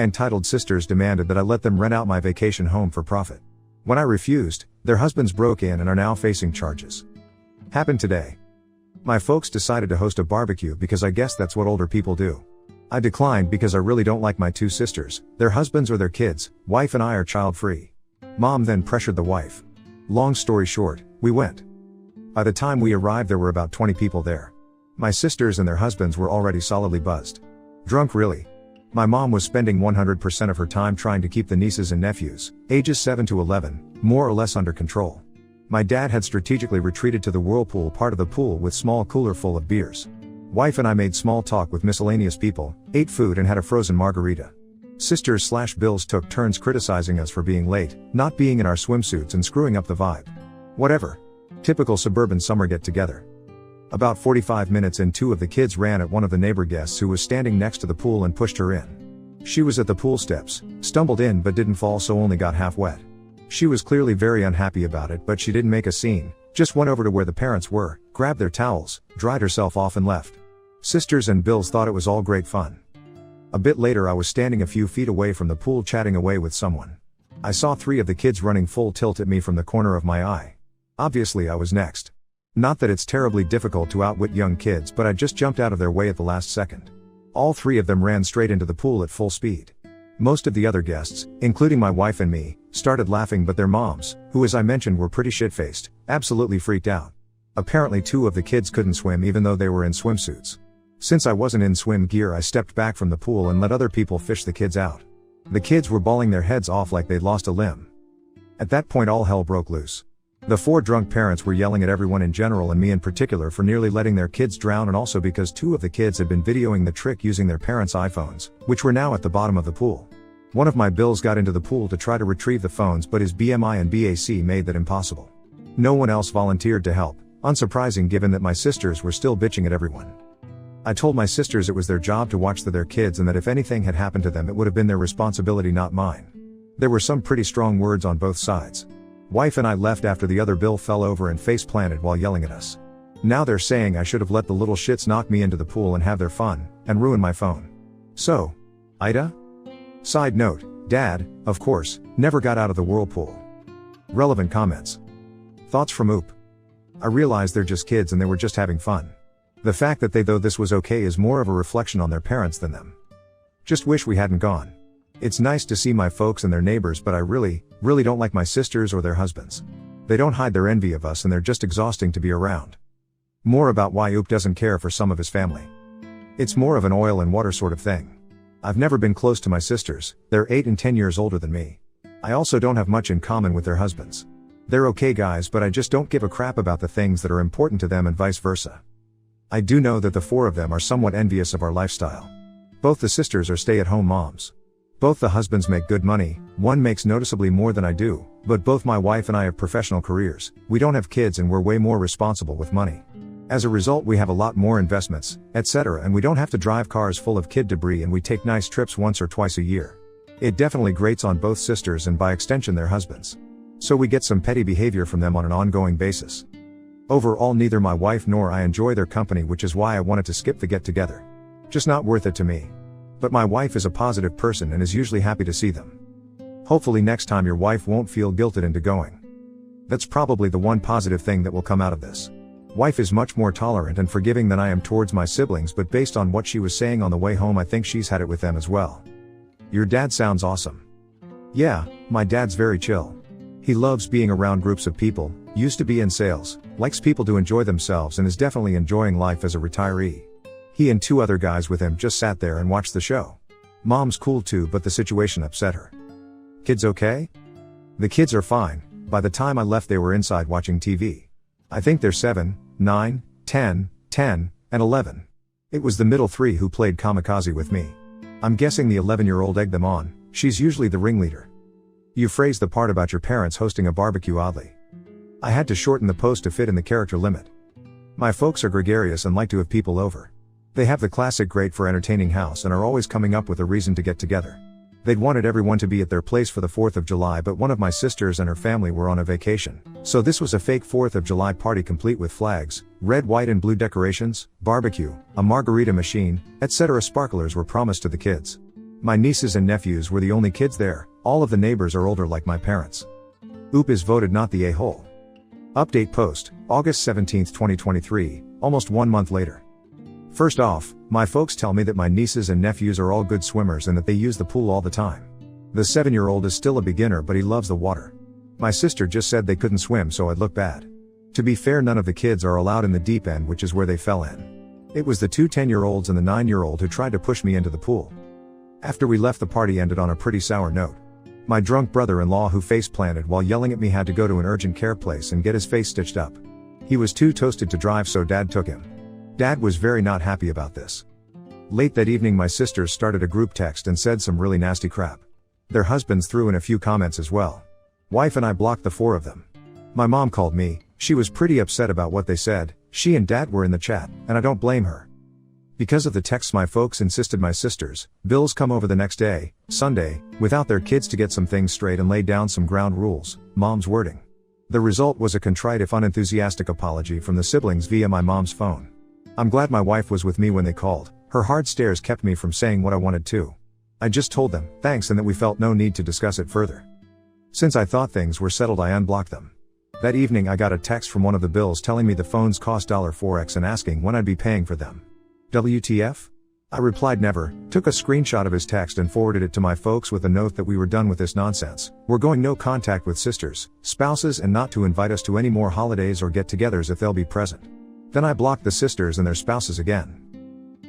entitled sisters demanded that I let them rent out my vacation home for profit. When I refused, their husbands broke in and are now facing charges. Happened today. My folks decided to host a barbecue because I guess that's what older people do. I declined because I really don't like my two sisters, their husbands or their kids. Wife and I are child-free. Mom then pressured the wife. Long story short, we went. By the time we arrived there were about 20 people there. My sisters and their husbands were already solidly buzzed. Drunk really. My mom was spending 100% of her time trying to keep the nieces and nephews, ages 7 to 11, more or less under control. My dad had strategically retreated to the whirlpool part of the pool with small cooler full of beers. Wife and I made small talk with miscellaneous people, ate food and had a frozen margarita. Sisters/Bills took turns criticizing us for being late, not being in our swimsuits and screwing up the vibe. Whatever. Typical suburban summer get-together. About 45 minutes in, two of the kids ran at one of the neighbor guests who was standing next to the pool and pushed her in. She was at the pool steps, stumbled in but didn't fall, so only got half wet. She was clearly very unhappy about it, but she didn't make a scene, just went over to where the parents were, grabbed their towels, dried herself off and left. Sisters and Bills thought it was all great fun. A bit later I was standing a few feet away from the pool chatting away with someone. I saw 3 of the kids running full tilt at me from the corner of my eye. Obviously I was next. Not that it's terribly difficult to outwit young kids, but I just jumped out of their way at the last second. All 3 of them ran straight into the pool at full speed. Most of the other guests, including my wife and me, started laughing, but their moms, who as I mentioned were pretty shit-faced, absolutely freaked out. Apparently 2 of the kids couldn't swim even though they were in swimsuits. Since I wasn't in swim gear, I stepped back from the pool and let other people fish the kids out. The kids were bawling their heads off like they'd lost a limb. At that point all hell broke loose. The 4 drunk parents were yelling at everyone in general and me in particular for nearly letting their kids drown, and also because 2 of the kids had been videoing the trick using their parents' iPhones, which were now at the bottom of the pool. One of my Bills got into the pool to try to retrieve the phones, but his BMI and BAC made that impossible. No one else volunteered to help, unsurprising given that my sisters were still bitching at everyone. I told my sisters it was their job to watch their kids and that if anything had happened to them it would have been their responsibility, not mine. There were some pretty strong words on both sides. Wife and I left after the other Bill fell over and face planted while yelling at us. Now they're saying I should have let the little shits knock me into the pool and have their fun, and ruin my phone. So, Ida? Side note, Dad, of course, never got out of the whirlpool. Relevant comments. Thoughts from Oop. I realize they're just kids and they were just having fun. The fact that they thought this was okay is more of a reflection on their parents than them. Just wish we hadn't gone. It's nice to see my folks and their neighbors, but I really don't like my sisters or their husbands. They don't hide their envy of us and they're just exhausting to be around. More about why Oop doesn't care for some of his family. It's more of an oil and water sort of thing. I've never been close to my sisters, they're 8 and 10 years older than me. I also don't have much in common with their husbands. They're okay guys, but I just don't give a crap about the things that are important to them and vice versa. I do know that the 4 of them are somewhat envious of our lifestyle. Both the sisters are stay-at-home moms. Both the husbands make good money, one makes noticeably more than I do, but both my wife and I have professional careers, we don't have kids and we're way more responsible with money. As a result we have a lot more investments, etc., and we don't have to drive cars full of kid debris and we take nice trips once or twice a year. It definitely grates on both sisters and by extension their husbands. So we get some petty behavior from them on an ongoing basis. Overall neither my wife nor I enjoy their company, which is why I wanted to skip the get-together. Just not worth it to me. But my wife is a positive person and is usually happy to see them. Hopefully next time your wife won't feel guilted into going. That's probably the one positive thing that will come out of this. Wife is much more tolerant and forgiving than I am towards my siblings, but based on what she was saying on the way home I think she's had it with them as well. Your dad sounds awesome. Yeah, my dad's very chill. He loves being around groups of people, used to be in sales, likes people to enjoy themselves and is definitely enjoying life as a retiree. He and 2 other guys with him just sat there and watched the show. Mom's cool too, but the situation upset her. Kids okay? The kids are fine, by the time I left they were inside watching TV. I think they're 7, 9, 10, and 11. It was the middle 3 who played kamikaze with me. I'm guessing the 11-year-old egged them on, she's usually the ringleader. You phrased the part about your parents hosting a barbecue oddly. I had to shorten the post to fit in the character limit. My folks are gregarious and like to have people over. They have the classic great for entertaining house and are always coming up with a reason to get together. They'd wanted everyone to be at their place for the 4th of July, but one of my sisters and her family were on a vacation. So this was a fake 4th of July party complete with flags, red, white and blue decorations, barbecue, a margarita machine, etc. Sparklers were promised to the kids. My nieces and nephews were the only kids there, all of the neighbors are older like my parents. Oop is voted not the a-hole. Update post, August 17, 2023, almost 1 month later. First off, my folks tell me that my nieces and nephews are all good swimmers and that they use the pool all the time. The 7-year-old is still a beginner but he loves the water. My sister just said they couldn't swim so I'd look bad. To be fair, none of the kids are allowed in the deep end, which is where they fell in. It was the 2 10-year-olds and the 9-year-old who tried to push me into the pool. After we left, the party ended on a pretty sour note. My drunk brother-in-law, who face planted while yelling at me, had to go to an urgent care place and get his face stitched up. He was too toasted to drive, so Dad took him. Dad was very not happy about this. Late that evening, my sisters started a group text and said some really nasty crap. Their husbands threw in a few comments as well. Wife and I blocked the 4 of them. My mom called me. She was pretty upset about what they said. She and Dad were in the chat, and I don't blame her. Because of the texts, my folks insisted my sisters, Bills, come over the next day, Sunday, without their kids to get some things straight and lay down some ground rules, Mom's wording. The result was a contrite if unenthusiastic apology from the siblings via my mom's phone. I'm glad my wife was with me when they called. Her hard stares kept me from saying what I wanted to. I just told them, thanks, and that we felt no need to discuss it further. Since I thought things were settled, I unblocked them. That evening I got a text from one of the Bills telling me the phones cost $4x and asking when I'd be paying for them. WTF? I replied never, took a screenshot of his text and forwarded it to my folks with a note that we were done with this nonsense. We're going no contact with sisters, spouses, and not to invite us to any more holidays or get-togethers if they'll be present. Then I blocked the sisters and their spouses again.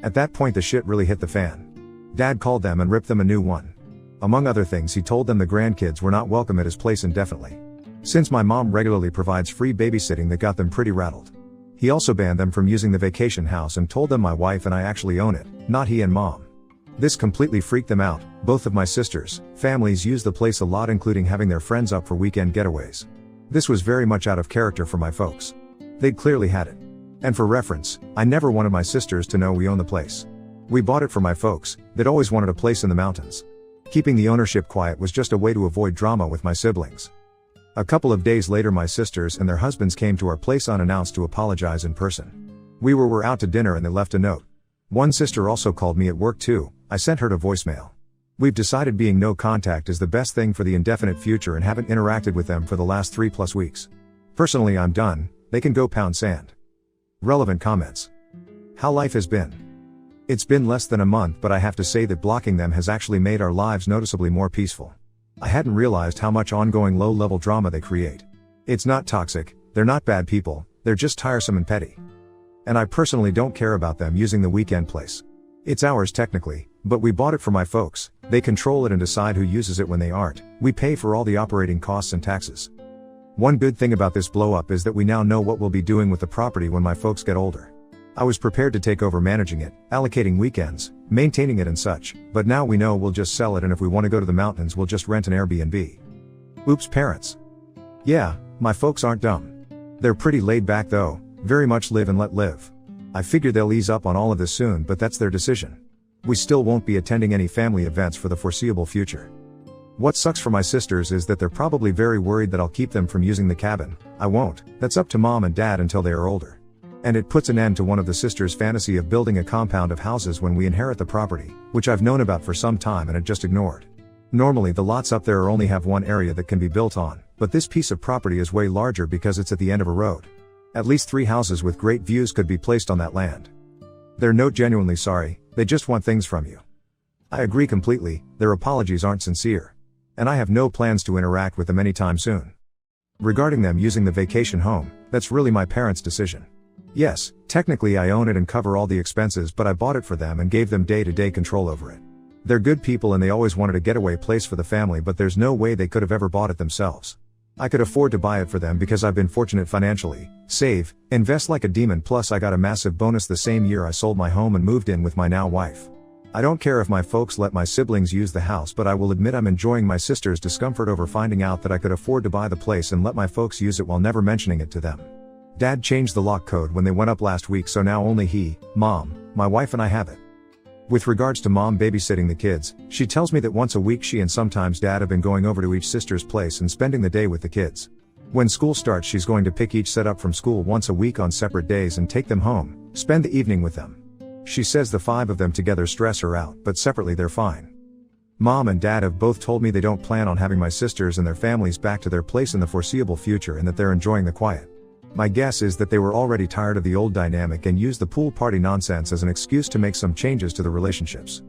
At that point the shit really hit the fan. Dad called them and ripped them a new one. Among other things, he told them the grandkids were not welcome at his place indefinitely. Since my mom regularly provides free babysitting, that got them pretty rattled. He also banned them from using the vacation house and told them my wife and I actually own it, not he and Mom. This completely freaked them out. Both of my sisters' families use the place a lot, including having their friends up for weekend getaways. This was very much out of character for my folks. They'd clearly had it. And for reference, I never wanted my sisters to know we own the place. We bought it for my folks. They'd always wanted a place in the mountains. Keeping the ownership quiet was just a way to avoid drama with my siblings. A couple of days later, my sisters and their husbands came to our place unannounced to apologize in person. We were out to dinner and they left a note. One sister also called me at work too. I sent her to voicemail. We've decided being no contact is the best thing for the indefinite future and haven't interacted with them for the last 3+ weeks. Personally, I'm done. They can go pound sand. Relevant comments. How life has been. It's been less than a month, but I have to say that blocking them has actually made our lives noticeably more peaceful. I hadn't realized how much ongoing low-level drama they create. It's not toxic, they're not bad people, they're just tiresome and petty. And I personally don't care about them using the weekend place. It's ours technically, but we bought it for my folks. They control it and decide who uses it when they aren't. We pay for all the operating costs and taxes. One good thing about this blow-up is that we now know what we'll be doing with the property when my folks get older. I was prepared to take over managing it, allocating weekends, maintaining it and such, but now we know we'll just sell it, and if we want to go to the mountains we'll just rent an Airbnb. Oops, parents. Yeah, my folks aren't dumb. They're pretty laid back though, very much live and let live. I figure they'll ease up on all of this soon, but that's their decision. We still won't be attending any family events for the foreseeable future. What sucks for my sisters is that they're probably very worried that I'll keep them from using the cabin. I won't. That's up to Mom and Dad until they are older. And it puts an end to one of the sisters' fantasy of building a compound of houses when we inherit the property, which I've known about for some time and had just ignored. Normally the lots up there only have one area that can be built on, but this piece of property is way larger because it's at the end of a road. At least 3 houses with great views could be placed on that land. They're not genuinely sorry, they just want things from you. I agree completely, their apologies aren't sincere. And I have no plans to interact with them anytime soon. Regarding them using the vacation home, that's really my parents' decision. Yes, technically I own it and cover all the expenses, but I bought it for them and gave them day-to-day control over it. They're good people and they always wanted a getaway place for the family, but there's no way they could have ever bought it themselves. I could afford to buy it for them because I've been fortunate financially, save, invest like a demon, plus I got a massive bonus the same year I sold my home and moved in with my now wife. I don't care if my folks let my siblings use the house, but I will admit I'm enjoying my sister's discomfort over finding out that I could afford to buy the place and let my folks use it while never mentioning it to them. Dad changed the lock code when they went up last week, so now only he, Mom, my wife and I have it. With regards to Mom babysitting the kids, she tells me that once a week she and sometimes Dad have been going over to each sister's place and spending the day with the kids. When school starts, she's going to pick each set up from school once a week on separate days and take them home, spend the evening with them. She says the 5 of them together stress her out, but separately they're fine. Mom and Dad have both told me they don't plan on having my sisters and their families back to their place in the foreseeable future and that they're enjoying the quiet. My guess is that they were already tired of the old dynamic and used the pool party nonsense as an excuse to make some changes to the relationships.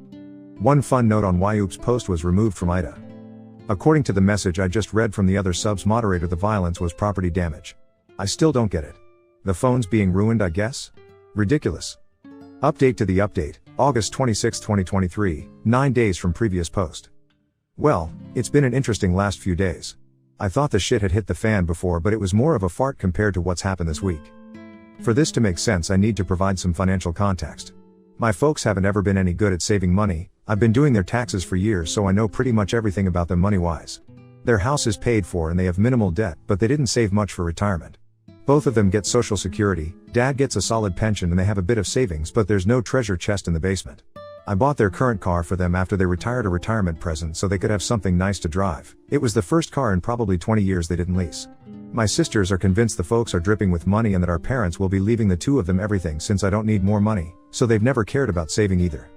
One fun note on why Oops post was removed from Ida. According to the message I just read from the other sub's moderator, the violence was property damage. I still don't get it. The phone's being ruined, I guess? Ridiculous. Update to the update, August 26, 2023, 9 days from previous post. Well, it's been an interesting last few days. I thought the shit had hit the fan before, but it was more of a fart compared to what's happened this week. For this to make sense, I need to provide some financial context. My folks haven't ever been any good at saving money. I've been doing their taxes for years, so I know pretty much everything about them money-wise. Their house is paid for and they have minimal debt, but they didn't save much for retirement. Both of them get Social Security, Dad gets a solid pension and they have a bit of savings, but there's no treasure chest in the basement. I bought their current car for them after they retired, a retirement present so they could have something nice to drive. It was the first car in probably 20 years they didn't lease. My sisters are convinced the folks are dripping with money and that our parents will be leaving the two of them everything since I don't need more money, so they've never cared about saving either.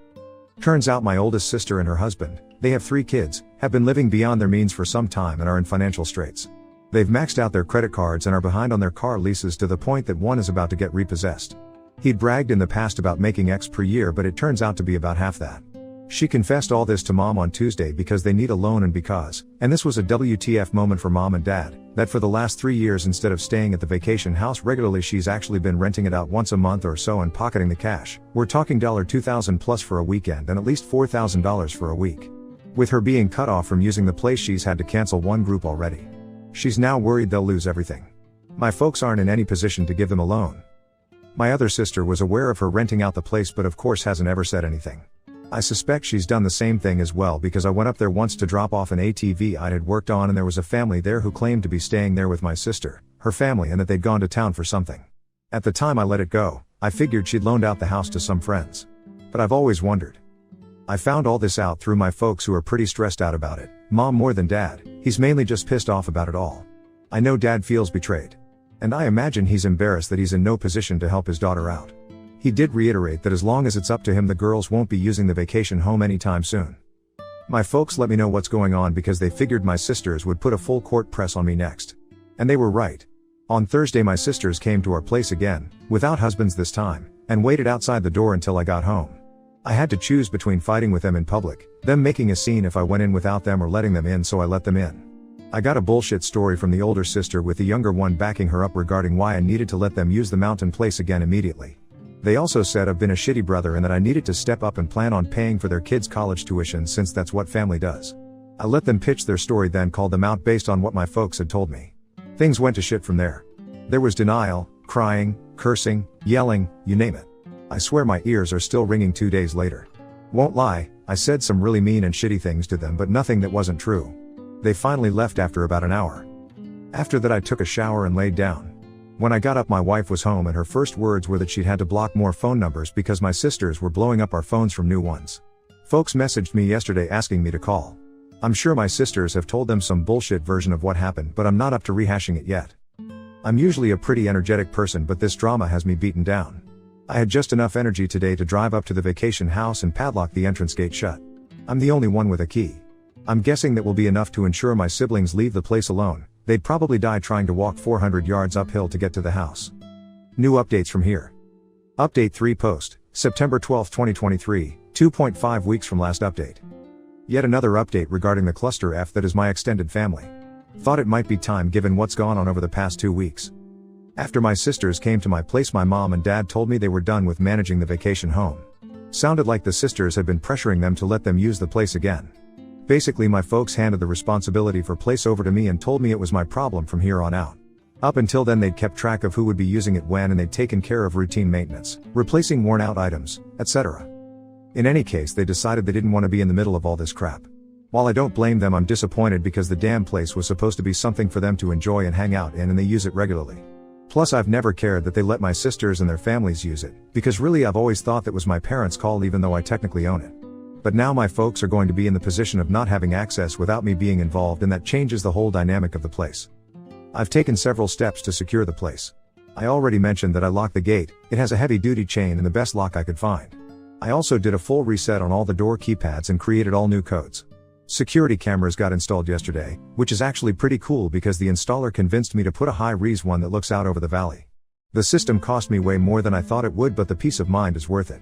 Turns out my oldest sister and her husband, they have 3 kids, have been living beyond their means for some time and are in financial straits. They've maxed out their credit cards and are behind on their car leases to the point that one is about to get repossessed. He'd bragged in the past about making X per year, but it turns out to be about half that. She confessed all this to Mom on Tuesday because they need a loan and because, and this was a WTF moment for Mom and Dad, that for the last 3 years instead of staying at the vacation house regularly she's actually been renting it out once a month or so and pocketing the cash. We're talking $2,000 plus for a weekend and at least $4,000 for a week. With her being cut off from using the place, she's had to cancel one group already. She's now worried they'll lose everything. My folks aren't in any position to give them a loan. My other sister was aware of her renting out the place but of course hasn't ever said anything. I suspect she's done the same thing as well because I went up there once to drop off an ATV I had worked on and there was a family there who claimed to be staying there with my sister, her family, and that they'd gone to town for something. At the time I let it go. I figured she'd loaned out the house to some friends. But I've always wondered. I found all this out through my folks who are pretty stressed out about it. Mom more than Dad, he's mainly just pissed off about it all. I know Dad feels betrayed. And I imagine he's embarrassed that he's in no position to help his daughter out. He did reiterate that as long as it's up to him the girls won't be using the vacation home anytime soon. My folks let me know what's going on because they figured my sisters would put a full court press on me next. And they were right. On Thursday my sisters came to our place again, without husbands this time, and waited outside the door until I got home. I had to choose between fighting with them in public, them making a scene if I went in without them, or letting them in, so I let them in. I got a bullshit story from the older sister with the younger one backing her up regarding why I needed to let them use the mountain place again immediately. They also said I've been a shitty brother and that I needed to step up and plan on paying for their kids' college tuition since that's what family does. I let them pitch their story, then called them out based on what my folks had told me. Things went to shit from there. There was denial, crying, cursing, yelling, you name it. I swear my ears are still ringing 2 days later. Won't lie, I said some really mean and shitty things to them, but nothing that wasn't true. They finally left after about an hour. After that I took a shower and laid down. When I got up my wife was home and her first words were that she'd had to block more phone numbers because my sisters were blowing up our phones from new ones. Folks messaged me yesterday asking me to call. I'm sure my sisters have told them some bullshit version of what happened, but I'm not up to rehashing it yet. I'm usually a pretty energetic person, but this drama has me beaten down. I had just enough energy today to drive up to the vacation house and padlock the entrance gate shut. I'm the only one with a key. I'm guessing that will be enough to ensure my siblings leave the place alone. They'd probably die trying to walk 400 yards uphill to get to the house. New updates from here. Update 3 post, September 12, 2023, 2.5 weeks from last update. Yet another update regarding the cluster F that is my extended family. Thought it might be time given what's gone on over the past 2 weeks. After my sisters came to my place, my mom and dad told me they were done with managing the vacation home. Sounded like the sisters had been pressuring them to let them use the place again. Basically my folks handed the responsibility for place over to me and told me it was my problem from here on out. Up until then they'd kept track of who would be using it when, and they'd taken care of routine maintenance, replacing worn out items, etc. In any case, they decided they didn't want to be in the middle of all this crap. While I don't blame them, I'm disappointed because the damn place was supposed to be something for them to enjoy and hang out in, and they use it regularly. Plus I've never cared that they let my sisters and their families use it, because really I've always thought that was my parents' call even though I technically own it. But now my folks are going to be in the position of not having access without me being involved, and that changes the whole dynamic of the place. I've taken several steps to secure the place. I already mentioned that I locked the gate. It has a heavy-duty chain and the best lock I could find. I also did a full reset on all the door keypads and created all new codes. Security cameras got installed yesterday, which is actually pretty cool because the installer convinced me to put a high-res one that looks out over the valley. The system cost me way more than I thought it would, but the peace of mind is worth it.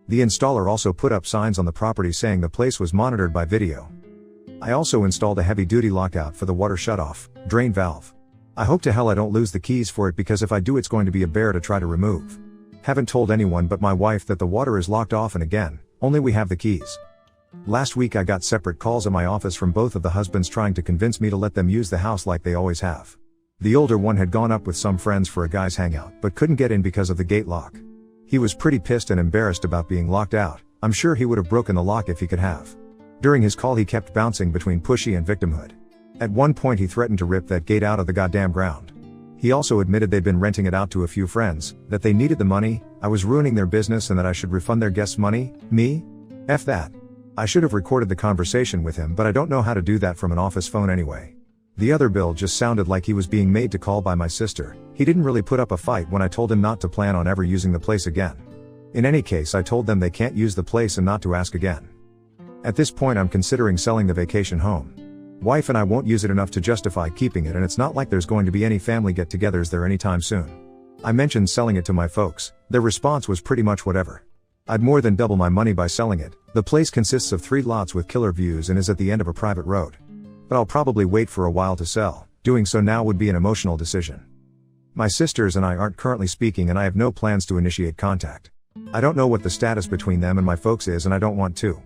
The installer also put up signs on the property saying the place was monitored by video. I also installed a heavy-duty lockout for the water shutoff, drain valve. I hope to hell I don't lose the keys for it, because if I do it's going to be a bear to try to remove. Haven't told anyone but my wife that the water is locked off, and again, only we have the keys. Last week I got separate calls at my office from both of the husbands trying to convince me to let them use the house like they always have. The older one had gone up with some friends for a guys hangout but couldn't get in because of the gate lock. He was pretty pissed and embarrassed about being locked out. I'm sure he would have broken the lock if he could have. During his call he kept bouncing between pushy and victimhood. At one point he threatened to rip that gate out of the goddamn ground. He also admitted they'd been renting it out to a few friends, that they needed the money, I was ruining their business and that I should refund their guests' money. Me? F that. I should have recorded the conversation with him, but I don't know how to do that from an office phone anyway. The other bill just sounded like he was being made to call by my sister. He didn't really put up a fight when I told him not to plan on ever using the place again. In any case, I told them they can't use the place and not to ask again. At this point I'm considering selling the vacation home. Wife and I won't use it enough to justify keeping it, and it's not like there's going to be any family get-togethers there anytime soon. I mentioned selling it to my folks. Their response was pretty much whatever. I'd more than double my money by selling it. The place consists of 3 lots with killer views and is at the end of a private road. But I'll probably wait for a while to sell. Doing so now would be an emotional decision. My sisters and I aren't currently speaking, and I have no plans to initiate contact. I don't know what the status between them and my folks is, and I don't want to.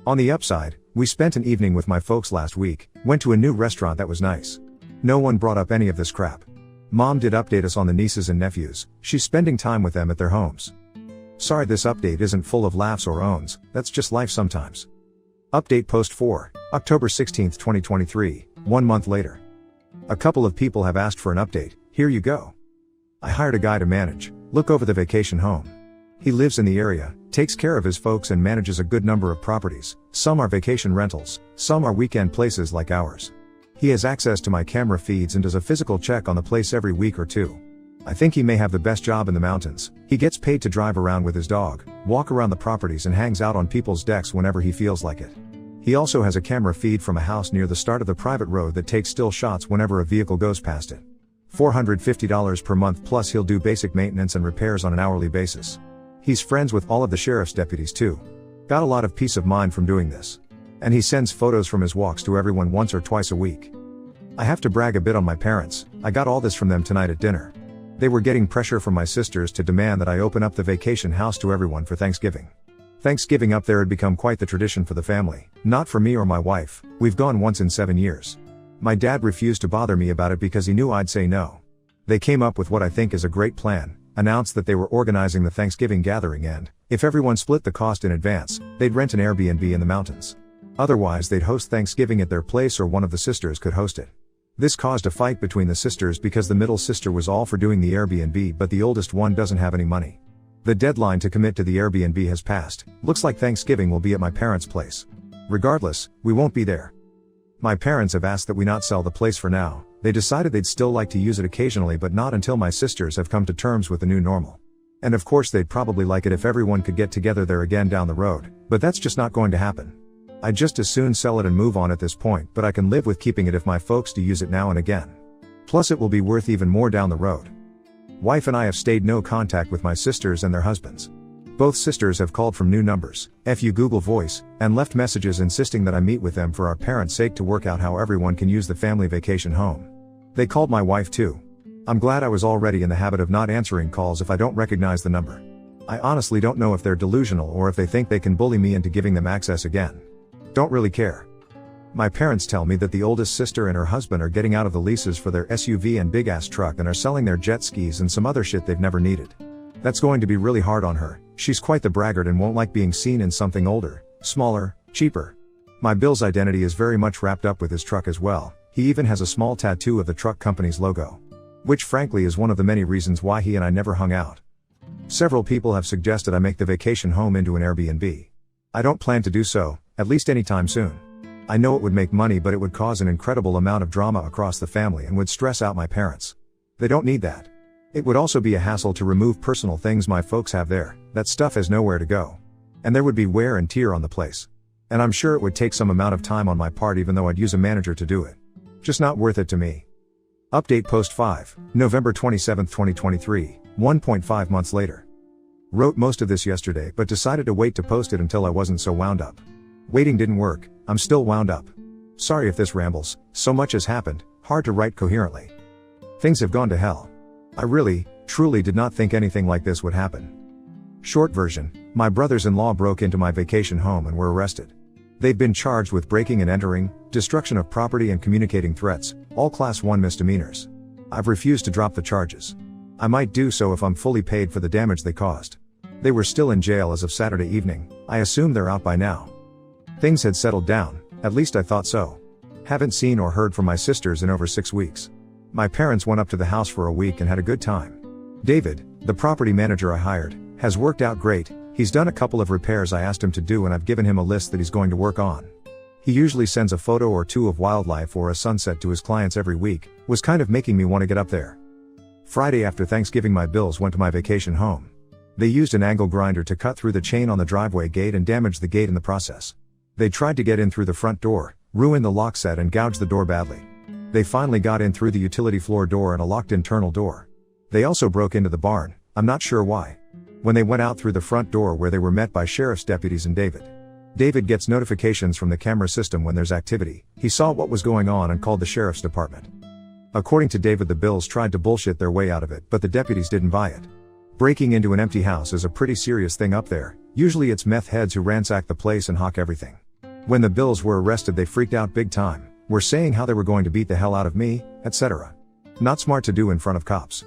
On the upside, we spent an evening with my folks last week, went to a new restaurant that was nice. No one brought up any of this crap. Mom did update us on the nieces and nephews. She's spending time with them at their homes. Sorry this update isn't full of laughs or owns, that's just life sometimes. Update post 4, October 16, 2023, 1 month later. A couple of people have asked for an update, here you go. I hired a guy to look over the vacation home. He lives in the area, takes care of his folks and manages a good number of properties. Some are vacation rentals, some are weekend places like ours. He has access to my camera feeds and does a physical check on the place every week or two. I think he may have the best job in the mountains. He gets paid to drive around with his dog, walk around the properties and hangs out on people's decks whenever he feels like it. He also has a camera feed from a house near the start of the private road that takes still shots whenever a vehicle goes past it. $450 per month, plus he'll do basic maintenance and repairs on an hourly basis. He's friends with all of the sheriff's deputies too. Got a lot of peace of mind from doing this. And he sends photos from his walks to everyone once or twice a week. I have to brag a bit on my parents. I got all this from them tonight at dinner. They were getting pressure from my sisters to demand that I open up the vacation house to everyone for Thanksgiving. Thanksgiving up there had become quite the tradition for the family, not for me or my wife. We've gone once in 7 years. My dad refused to bother me about it because he knew I'd say no. They came up with what I think is a great plan. Announced that they were organizing the Thanksgiving gathering, and if everyone split the cost in advance, they'd rent an Airbnb in the mountains. Otherwise they'd host Thanksgiving at their place, or one of the sisters could host it. This caused a fight between the sisters because the middle sister was all for doing the Airbnb, but the oldest one doesn't have any money. The deadline to commit to the Airbnb has passed. Looks like Thanksgiving will be at my parents' place. Regardless, we won't be there. My parents have asked that we not sell the place for now. They decided they'd still like to use it occasionally, but not until my sisters have come to terms with the new normal. And of course they'd probably like it if everyone could get together there again down the road, but that's just not going to happen. I'd just as soon sell it and move on at this point, but I can live with keeping it if my folks do use it now and again. Plus it will be worth even more down the road. Wife and I have stayed no contact with my sisters and their husbands. Both sisters have called from new numbers, FU Google Voice, and left messages insisting that I meet with them for our parents' sake to work out how everyone can use the family vacation home. They called my wife too. I'm glad I was already in the habit of not answering calls if I don't recognize the number. I honestly don't know if they're delusional or if they think they can bully me into giving them access again. Don't really care. My parents tell me that the oldest sister and her husband are getting out of the leases for their SUV and big-ass truck and are selling their jet skis and some other shit they've never needed. That's going to be really hard on her. She's quite the braggart and won't like being seen in something older, smaller, cheaper. My Bill's identity is very much wrapped up with his truck as well. He even has a small tattoo of the truck company's logo. Which frankly is one of the many reasons why he and I never hung out. Several people have suggested I make the vacation home into an Airbnb. I don't plan to do so, at least anytime soon. I know it would make money, but it would cause an incredible amount of drama across the family and would stress out my parents. They don't need that. It would also be a hassle to remove personal things my folks have there. That stuff has nowhere to go. And there would be wear and tear on the place. And I'm sure it would take some amount of time on my part even though I'd use a manager to do it. Just not worth it to me. Update post 5, November 27, 2023, 1.5 months later. Wrote most of this yesterday but decided to wait to post it until I wasn't so wound up. Waiting didn't work, I'm still wound up. Sorry if this rambles, so much has happened, hard to write coherently. Things have gone to hell. I really, truly did not think anything like this would happen. Short version, my brothers-in-law broke into my vacation home and were arrested. They've been charged with breaking and entering, destruction of property and communicating threats, all Class 1 misdemeanors. I've refused to drop the charges. I might do so if I'm fully paid for the damage they caused. They were still in jail as of Saturday evening, I assume they're out by now. Things had settled down, at least I thought so. Haven't seen or heard from my sisters in over 6 weeks. My parents went up to the house for a week and had a good time. David, the property manager I hired, has worked out great. He's done a couple of repairs I asked him to do and I've given him a list that he's going to work on. He usually sends a photo or two of wildlife or a sunset to his clients every week, was kind of making me want to get up there. Friday after Thanksgiving my bills went to my vacation home. They used an angle grinder to cut through the chain on the driveway gate and damaged the gate in the process. They tried to get in through the front door, ruined the lock set and gouged the door badly. They finally got in through the utility floor door and a locked internal door. They also broke into the barn, I'm not sure why. When they went out through the front door where they were met by sheriff's deputies and David. David gets notifications from the camera system when there's activity. He saw what was going on and called the sheriff's department. According to David, the Bills tried to bullshit their way out of it, but the deputies didn't buy it. Breaking into an empty house is a pretty serious thing up there. Usually it's meth heads who ransack the place and hawk everything. When the Bills were arrested they freaked out big time, were saying how they were going to beat the hell out of me, etc. Not smart to do in front of cops.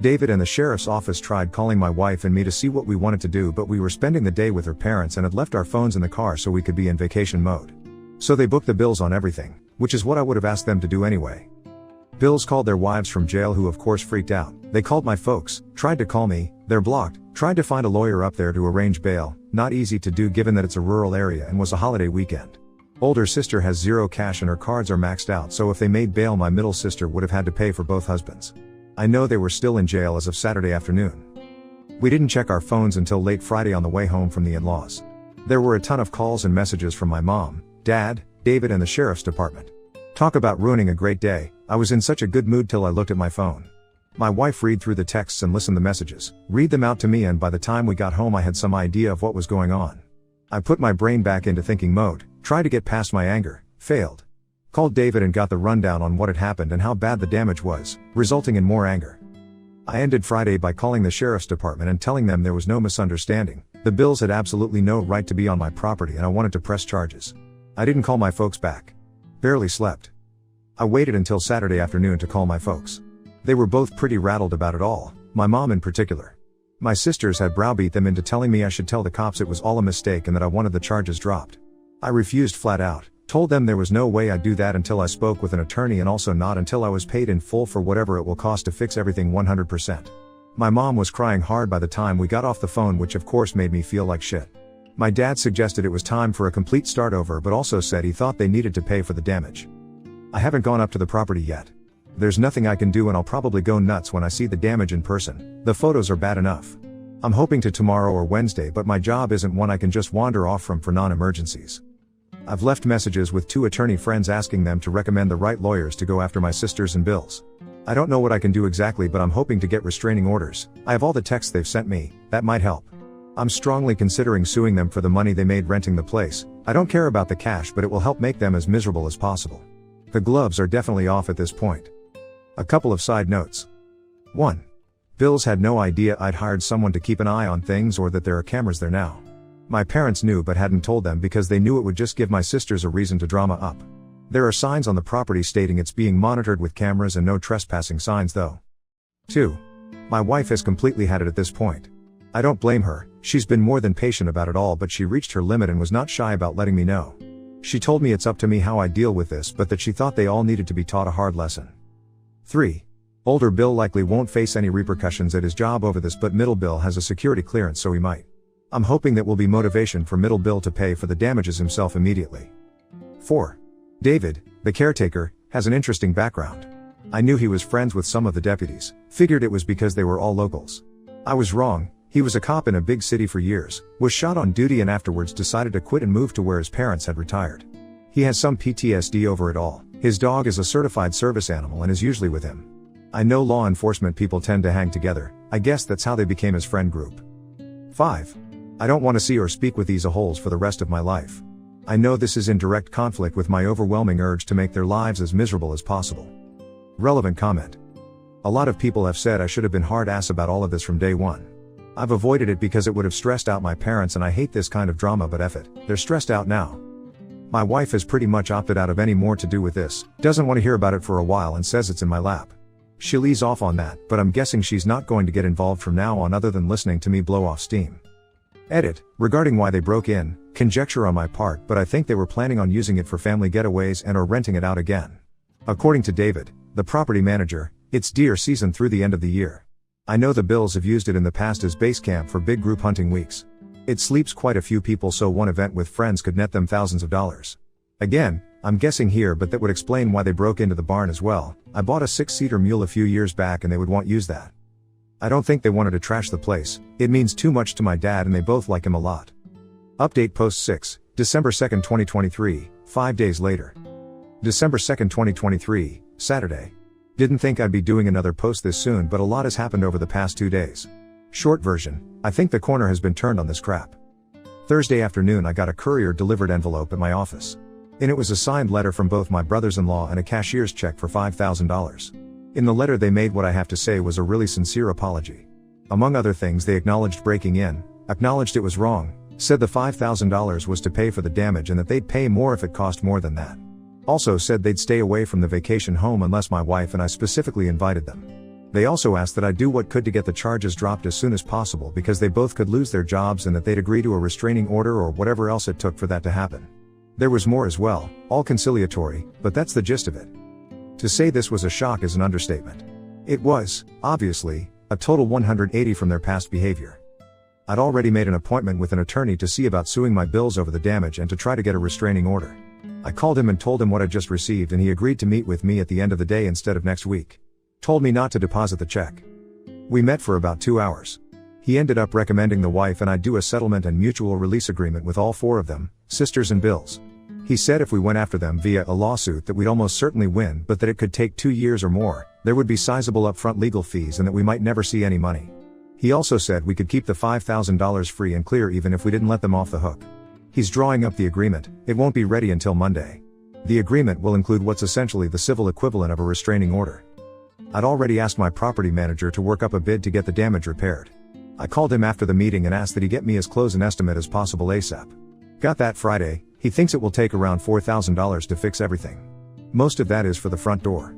David and the sheriff's office tried calling my wife and me to see what we wanted to do, but we were spending the day with her parents and had left our phones in the car so we could be in vacation mode. So they booked the Bills on everything, which is what I would have asked them to do anyway. Bills called their wives from jail who of course freaked out. They called my folks, tried to call me, they're blocked, tried to find a lawyer up there to arrange bail, not easy to do given that it's a rural area and was a holiday weekend. Older sister has zero cash and her cards are maxed out, so if they made bail my middle sister would have had to pay for both husbands. I know they were still in jail as of Saturday afternoon. We didn't check our phones until late Friday on the way home from the in-laws. There were a ton of calls and messages from my mom, dad, David and the sheriff's department. Talk about ruining a great day. I was in such a good mood till I looked at my phone. My wife read through the texts and listened the messages, read them out to me, and by the time we got home I had some idea of what was going on. I put my brain back into thinking mode, tried to get past my anger, failed. Called David and got the rundown on what had happened and how bad the damage was, resulting in more anger. I ended Friday by calling the sheriff's department and telling them there was no misunderstanding. The Bills had absolutely no right to be on my property and I wanted to press charges. I didn't call my folks back. Barely slept. I waited until Saturday afternoon to call my folks. They were both pretty rattled about it all, my mom in particular. My sisters had browbeat them into telling me I should tell the cops it was all a mistake and that I wanted the charges dropped. I refused flat out. Told them there was no way I'd do that until I spoke with an attorney and also not until I was paid in full for whatever it will cost to fix everything 100%. My mom was crying hard by the time we got off the phone, which of course made me feel like shit. My dad suggested it was time for a complete start over but also said he thought they needed to pay for the damage. I haven't gone up to the property yet. There's nothing I can do and I'll probably go nuts when I see the damage in person. The photos are bad enough. I'm hoping to tomorrow or Wednesday, but my job isn't one I can just wander off from for non-emergencies. I've left messages with 2 attorney friends asking them to recommend the right lawyers to go after my sisters and Bills. I don't know what I can do exactly, but I'm hoping to get restraining orders. I have all the texts they've sent me, that might help. I'm strongly considering suing them for the money they made renting the place. I don't care about the cash, but it will help make them as miserable as possible. The gloves are definitely off at this point. A couple of side notes. 1. Bills had no idea I'd hired someone to keep an eye on things or that there are cameras there now. My parents knew but hadn't told them because they knew it would just give my sisters a reason to drama up. There are signs on the property stating it's being monitored with cameras and no trespassing signs though. 2. My wife has completely had it at this point. I don't blame her, she's been more than patient about it all, but she reached her limit and was not shy about letting me know. She told me it's up to me how I deal with this, but that she thought they all needed to be taught a hard lesson. 3. Older Bill likely won't face any repercussions at his job over this, but Middle Bill has a security clearance so he might. I'm hoping that will be motivation for Middle Bill to pay for the damages himself immediately. 4. David, the caretaker, has an interesting background. I knew he was friends with some of the deputies, figured it was because they were all locals. I was wrong. He was a cop in a big city for years, was shot on duty and afterwards decided to quit and move to where his parents had retired. He has some PTSD over it all. His dog is a certified service animal and is usually with him. I know law enforcement people tend to hang together. I guess that's how they became his friend group. 5. I don't want to see or speak with these a-holes for the rest of my life. I know this is in direct conflict with my overwhelming urge to make their lives as miserable as possible. Relevant comment. A lot of people have said I should have been hard-ass about all of this from day one. I've avoided it because it would have stressed out my parents and I hate this kind of drama, but F it, they're stressed out now. My wife has pretty much opted out of any more to do with this, doesn't want to hear about it for a while and says it's in my lap. She'll ease off on that, but I'm guessing she's not going to get involved from now on other than listening to me blow off steam. Edit. Regarding why they broke in, conjecture on my part, but I think they were planning on using it for family getaways and or renting it out again. According to David, the property manager, it's deer season through the end of the year. I know the Bills have used it in the past as base camp for big group hunting weeks. It sleeps quite a few people, so one event with friends could net them thousands of dollars. Again, I'm guessing here, but that would explain why they broke into the barn as well. I bought a 6-seater mule a few years back and they would want use that. I don't think they wanted to trash the place. It means too much to my dad and they both like him a lot. Update post 6, December 2, 2023, 5 days later. December 2, 2023, Saturday. Didn't think I'd be doing another post this soon, but a lot has happened over the past 2 days. Short version, I think the corner has been turned on this crap. Thursday afternoon I got a courier delivered envelope at my office. In it was a signed letter from both my brothers-in-law and a cashier's check for $5,000. In the letter they made what I have to say was a really sincere apology. Among other things, they acknowledged breaking in, acknowledged it was wrong, said the $5,000 was to pay for the damage and that they'd pay more if it cost more than that. Also said they'd stay away from the vacation home unless my wife and I specifically invited them. They also asked that I do what could to get the charges dropped as soon as possible because they both could lose their jobs and that they'd agree to a restraining order or whatever else it took for that to happen. There was more as well, all conciliatory, but that's the gist of it. To say this was a shock is an understatement. It was, obviously, a total 180 from their past behavior. I'd already made an appointment with an attorney to see about suing my bills over the damage and to try to get a restraining order. I called him and told him what I'd just received and he agreed to meet with me at the end of the day instead of next week. Told me not to deposit the check. We met for about 2 hours. He ended up recommending the wife and I do a settlement and mutual release agreement with all 4 of them, sisters and Bills. He said if we went after them via a lawsuit that we'd almost certainly win, but that it could take 2 years or more, there would be sizable upfront legal fees and that we might never see any money. He also said we could keep the $5,000 free and clear even if we didn't let them off the hook. He's drawing up the agreement, it won't be ready until Monday. The agreement will include what's essentially the civil equivalent of a restraining order. I'd already asked my property manager to work up a bid to get the damage repaired. I called him after the meeting and asked that he get me as close an estimate as possible ASAP. Got that Friday. He thinks it will take around $4,000 to fix everything. Most of that is for the front door.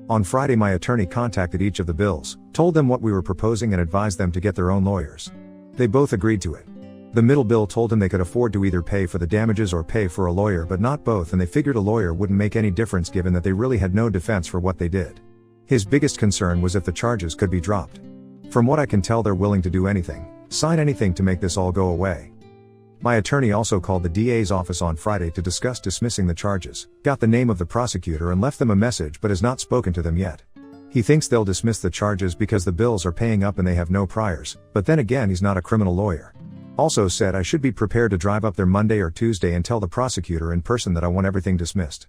On Friday my attorney contacted each of the Bills, told them what we were proposing and advised them to get their own lawyers. They both agreed to it. The middle Bill told him they could afford to either pay for the damages or pay for a lawyer, but not both, and they figured a lawyer wouldn't make any difference given that they really had no defense for what they did. His biggest concern was if the charges could be dropped. From what I can tell they're willing to do anything, sign anything to make this all go away. My attorney also called the DA's office on Friday to discuss dismissing the charges, got the name of the prosecutor and left them a message but has not spoken to them yet. He thinks they'll dismiss the charges because the Bills are paying up and they have no priors, but then again he's not a criminal lawyer. Also said I should be prepared to drive up there Monday or Tuesday and tell the prosecutor in person that I want everything dismissed.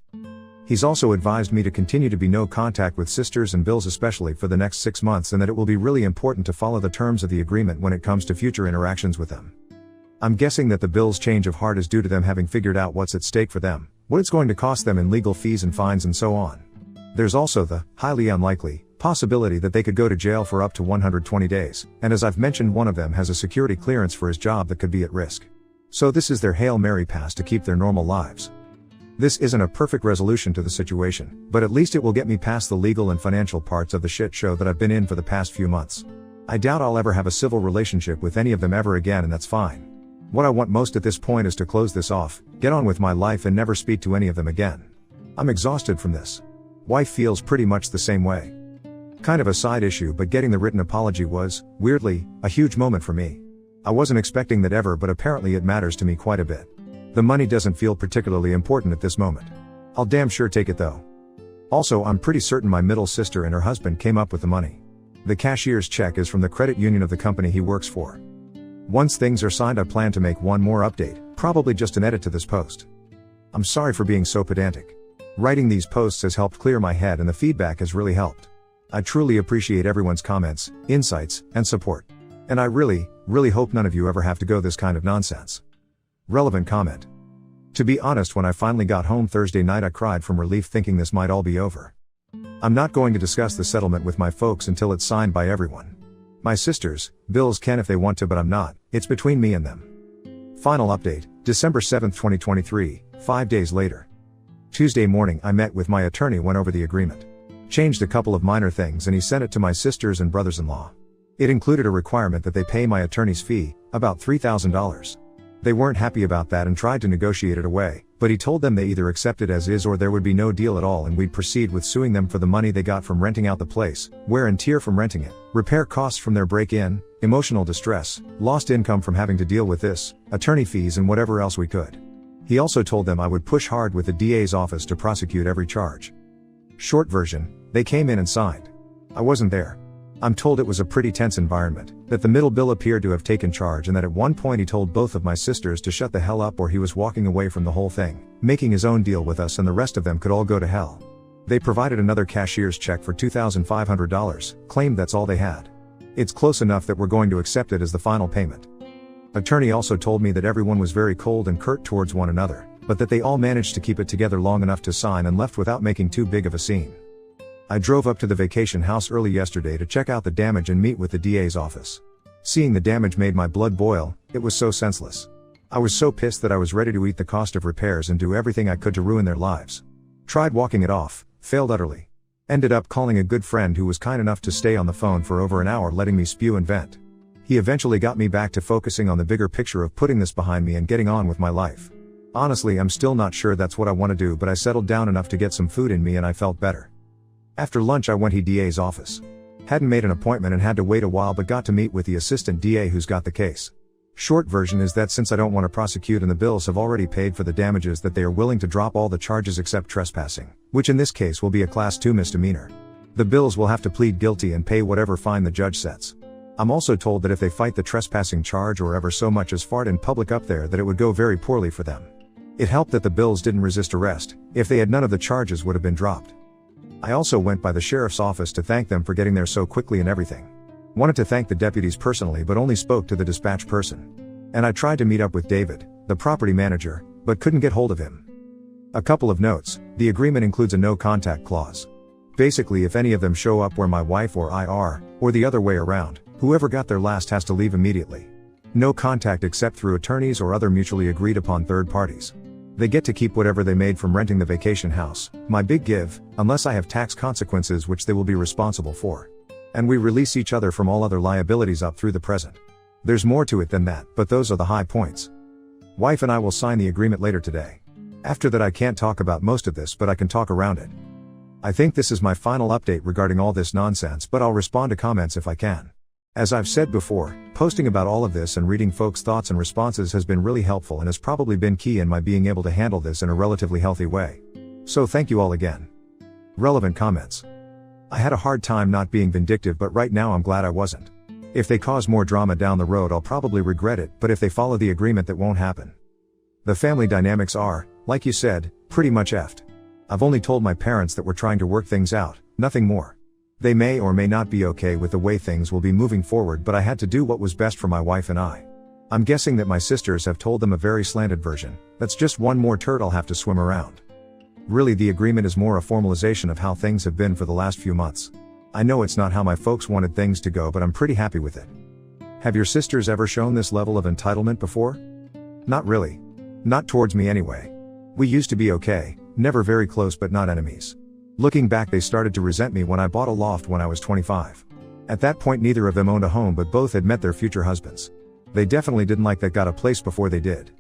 He's also advised me to continue to be no contact with sisters and Bills especially for the next 6 months and that it will be really important to follow the terms of the agreement when it comes to future interactions with them. I'm guessing that the Bills' change of heart is due to them having figured out what's at stake for them, what it's going to cost them in legal fees and fines and so on. There's also the, highly unlikely, possibility that they could go to jail for up to 120 days, and as I've mentioned one of them has a security clearance for his job that could be at risk. So this is their Hail Mary pass to keep their normal lives. This isn't a perfect resolution to the situation, but at least it will get me past the legal and financial parts of the shit show that I've been in for the past few months. I doubt I'll ever have a civil relationship with any of them ever again, and that's fine. What I want most at this point is to close this off, get on with my life and never speak to any of them again. I'm exhausted from this. Wife feels pretty much the same way. Kind of a side issue, but getting the written apology was, weirdly, a huge moment for me. I wasn't expecting that ever, but apparently it matters to me quite a bit. The money doesn't feel particularly important at this moment. I'll damn sure take it though. Also, I'm pretty certain my middle sister and her husband came up with the money. The cashier's check is from the credit union of the company he works for. Once things are signed, I plan to make one more update, probably just an edit to this post. I'm sorry for being so pedantic. Writing these posts has helped clear my head and the feedback has really helped. I truly appreciate everyone's comments, insights, and support. And I really hope none of you ever have to go this kind of nonsense. Relevant comment. To be honest, when I finally got home Thursday night, I cried from relief thinking this might all be over. I'm not going to discuss the settlement with my folks until it's signed by everyone. My sisters, Bills can if they want to, but I'm not. It's between me and them. Final update, December 7, 2023, 5 days later. Tuesday morning I met with my attorney, went over the agreement. Changed a couple of minor things and he sent it to my sisters and brothers-in-law. It included a requirement that they pay my attorney's fee, about $3,000. They weren't happy about that and tried to negotiate it away, but he told them they either accept it as is or there would be no deal at all and we'd proceed with suing them for the money they got from renting out the place, wear and tear from renting it, repair costs from their break-in, emotional distress, lost income from having to deal with this, attorney fees and whatever else we could. He also told them I would push hard with the DA's office to prosecute every charge. Short version, they came in and signed. I wasn't there. I'm told it was a pretty tense environment, that the middle bill appeared to have taken charge and that at one point he told both of my sisters to shut the hell up or he was walking away from the whole thing, making his own deal with us and the rest of them could all go to hell. They provided another cashier's check for $2,500, claimed that's all they had. It's close enough that we're going to accept it as the final payment. Attorney also told me that everyone was very cold and curt towards one another, but that they all managed to keep it together long enough to sign and left without making too big of a scene. I drove up to the vacation house early yesterday to check out the damage and meet with the DA's office. Seeing the damage made my blood boil, it was so senseless. I was so pissed that I was ready to eat the cost of repairs and do everything I could to ruin their lives. Tried walking it off, failed utterly. Ended up calling a good friend who was kind enough to stay on the phone for over an hour letting me spew and vent. He eventually got me back to focusing on the bigger picture of putting this behind me and getting on with my life. Honestly, I'm still not sure that's what I want to do, but I settled down enough to get some food in me and I felt better. After lunch I went to DA's office. Hadn't made an appointment and had to wait a while but got to meet with the assistant DA who's got the case. Short version is that since I don't want to prosecute and the Bills have already paid for the damages, that they are willing to drop all the charges except trespassing, which in this case will be a Class 2 misdemeanor. The Bills will have to plead guilty and pay whatever fine the judge sets. I'm also told that if they fight the trespassing charge or ever so much as fart in public up there, that it would go very poorly for them. It helped that the Bills didn't resist arrest. If they had, none of the charges would have been dropped. I also went by the sheriff's office to thank them for getting there so quickly and everything. Wanted to thank the deputies personally but only spoke to the dispatch person. And I tried to meet up with David, the property manager, but couldn't get hold of him. A couple of notes, the agreement includes a no contact clause. Basically, if any of them show up where my wife or I are, or the other way around, whoever got there last has to leave immediately. No contact except through attorneys or other mutually agreed upon third parties. They get to keep whatever they made from renting the vacation house, my big give, unless I have tax consequences which they will be responsible for. And we release each other from all other liabilities up through the present. There's more to it than that, but those are the high points. Wife and I will sign the agreement later today. After that I can't talk about most of this, but I can talk around it. I think this is my final update regarding all this nonsense, but I'll respond to comments if I can. As I've said before, posting about all of this and reading folks' thoughts and responses has been really helpful and has probably been key in my being able to handle this in a relatively healthy way. So thank you all again. Relevant comments. I had a hard time not being vindictive, but right now I'm glad I wasn't. If they cause more drama down the road I'll probably regret it, but if they follow the agreement that won't happen. The family dynamics are, like you said, pretty much effed. I've only told my parents that we're trying to work things out, nothing more. They may or may not be okay with the way things will be moving forward, but I had to do what was best for my wife and I. I'm guessing that my sisters have told them a very slanted version. That's just one more turd I'll have to swim around. Really, the agreement is more a formalization of how things have been for the last few months. I know it's not how my folks wanted things to go, but I'm pretty happy with it. Have your sisters ever shown this level of entitlement before? Not really. Not towards me anyway. We used to be okay, never very close but not enemies. Looking back, they started to resent me when I bought a loft when I was 25. At that point neither of them owned a home, but both had met their future husbands. They definitely didn't like that got a place before they did.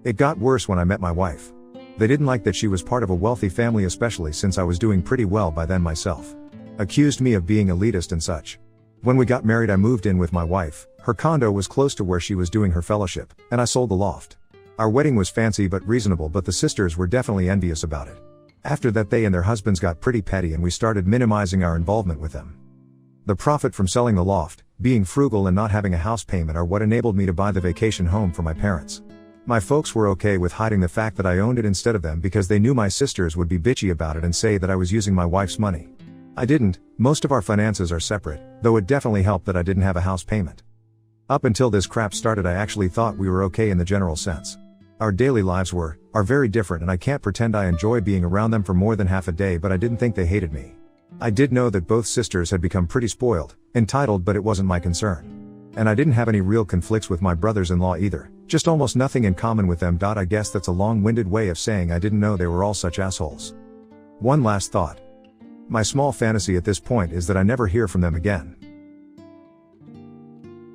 It got worse when I met my wife. They didn't like that she was part of a wealthy family, especially since I was doing pretty well by then myself. Accused me of being elitist and such. When we got married I moved in with my wife. Her condo was close to where she was doing her fellowship, and I sold the loft. Our wedding was fancy but reasonable, but the sisters were definitely envious about it. After that they and their husbands got pretty petty and we started minimizing our involvement with them. The profit from selling the loft, being frugal and not having a house payment are what enabled me to buy the vacation home for my parents. My folks were okay with hiding the fact that I owned it instead of them because they knew my sisters would be bitchy about it and say that I was using my wife's money. I didn't. Most of our finances are separate, though it definitely helped that I didn't have a house payment. Up until this crap started, I actually thought we were okay in the general sense. Our daily lives are very different, and I can't pretend I enjoy being around them for more than half a day, but I didn't think they hated me. I did know that both sisters had become pretty spoiled, entitled, but it wasn't my concern. And I didn't have any real conflicts with my brothers-in-law either, just almost nothing in common with them. I guess that's a long-winded way of saying I didn't know they were all such assholes. One last thought. My small fantasy at this point is that I never hear from them again.